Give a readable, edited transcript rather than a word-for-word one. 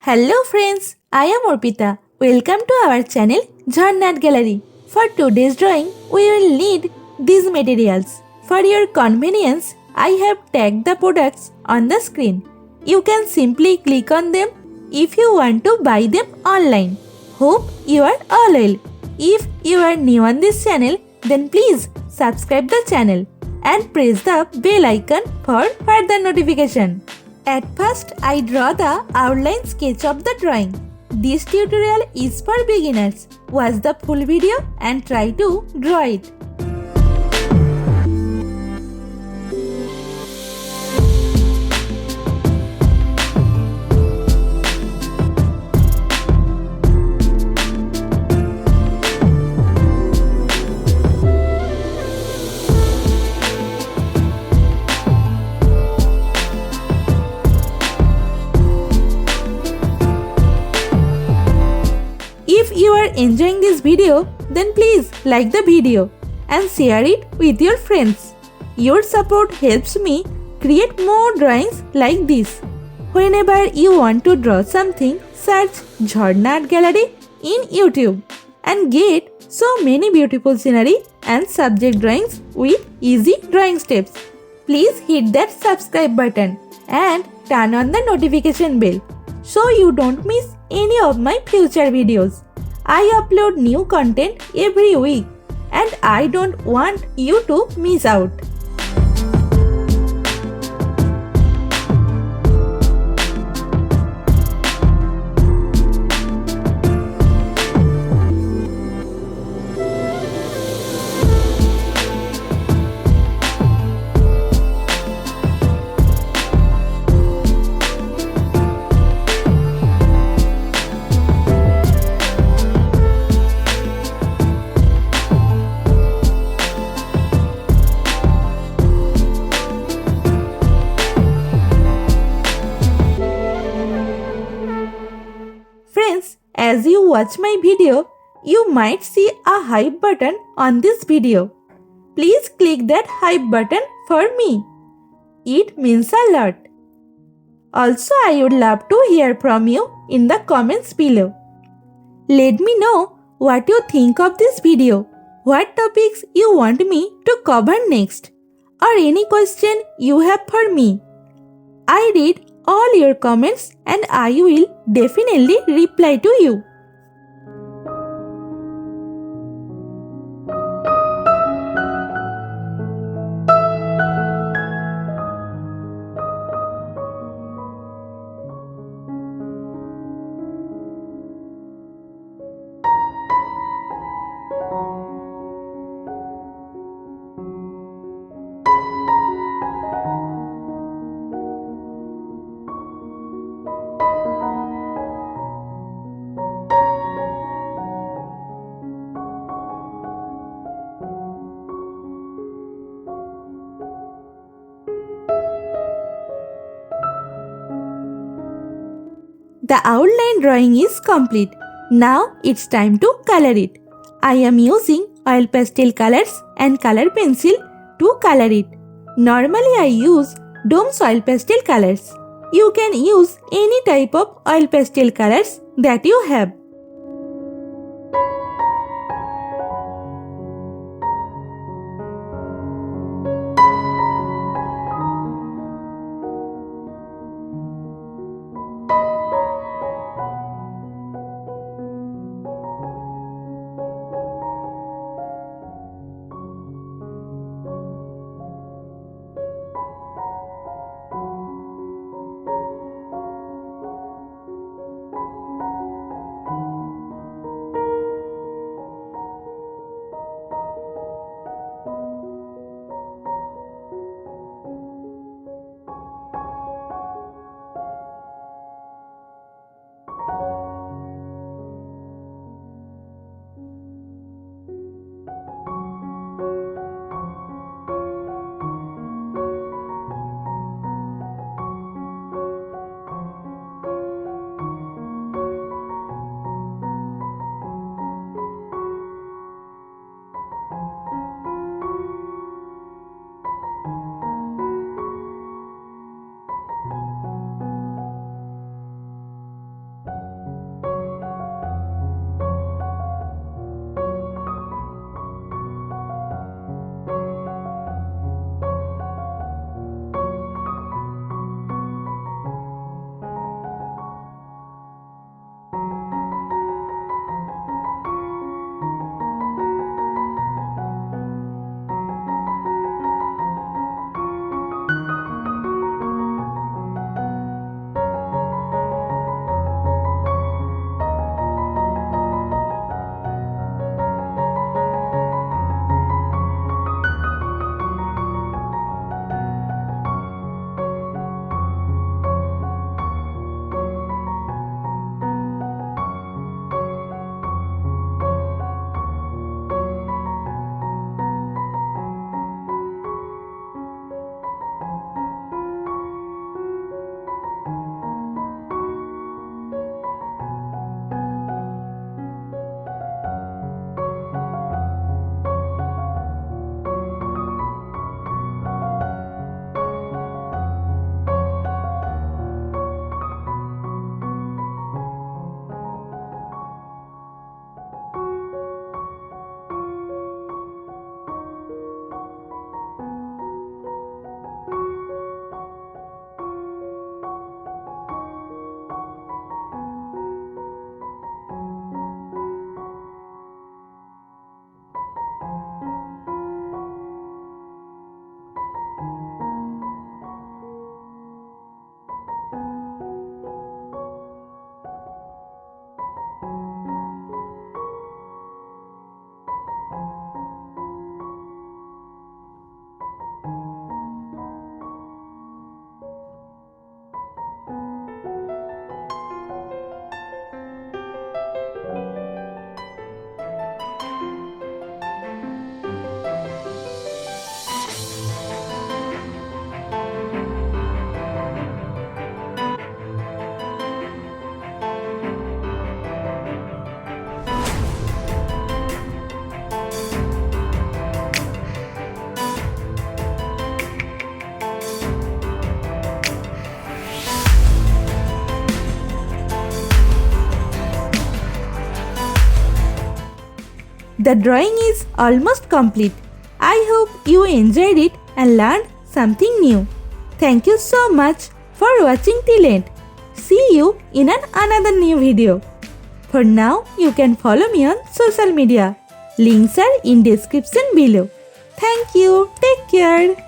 Hello friends, I am Arpita. Welcome to our channel Jharna Gallery. For today's drawing, we will need these materials. For your convenience, I have tagged the products on the screen. You can simply click on them if you want to buy them online. Hope you are all well. If you are new on this channel, then please subscribe the channel and press the bell icon for further notification. At first, I draw the outline sketch of the drawing. This tutorial is for beginners. Watch the full video and try to draw it. If you are enjoying this video, then please like the video and share it with your friends. Your support helps me create more drawings like this. Whenever you want to draw something, search Jharna Gallery in YouTube and get so many beautiful scenery and subject drawings with easy drawing steps. Please hit that subscribe button and turn on the notification bell so you don't miss any of my future videos. I upload new content every week and I don't want you to miss out. Friends, as you watch my video, you might see a hype button on this video. Please click that hype button for me. It means a lot. Also, I would love to hear from you in the comments below. Let me know what you think of this video, what topics you want me to cover next, or any question you have for me. I read all your comments and I will definitely reply to you. The outline drawing is complete. Now it's time to color it. I am using oil pastel colors and color pencil to color it. Normally I use Dome's oil pastel colors. You can use any type of oil pastel colors that you have. The drawing is almost complete. I hope you enjoyed it and learned something new. Thank you so much for watching till end. See you in another new video. For now, you can follow me on social media. Links are in description below. Thank you. Take care.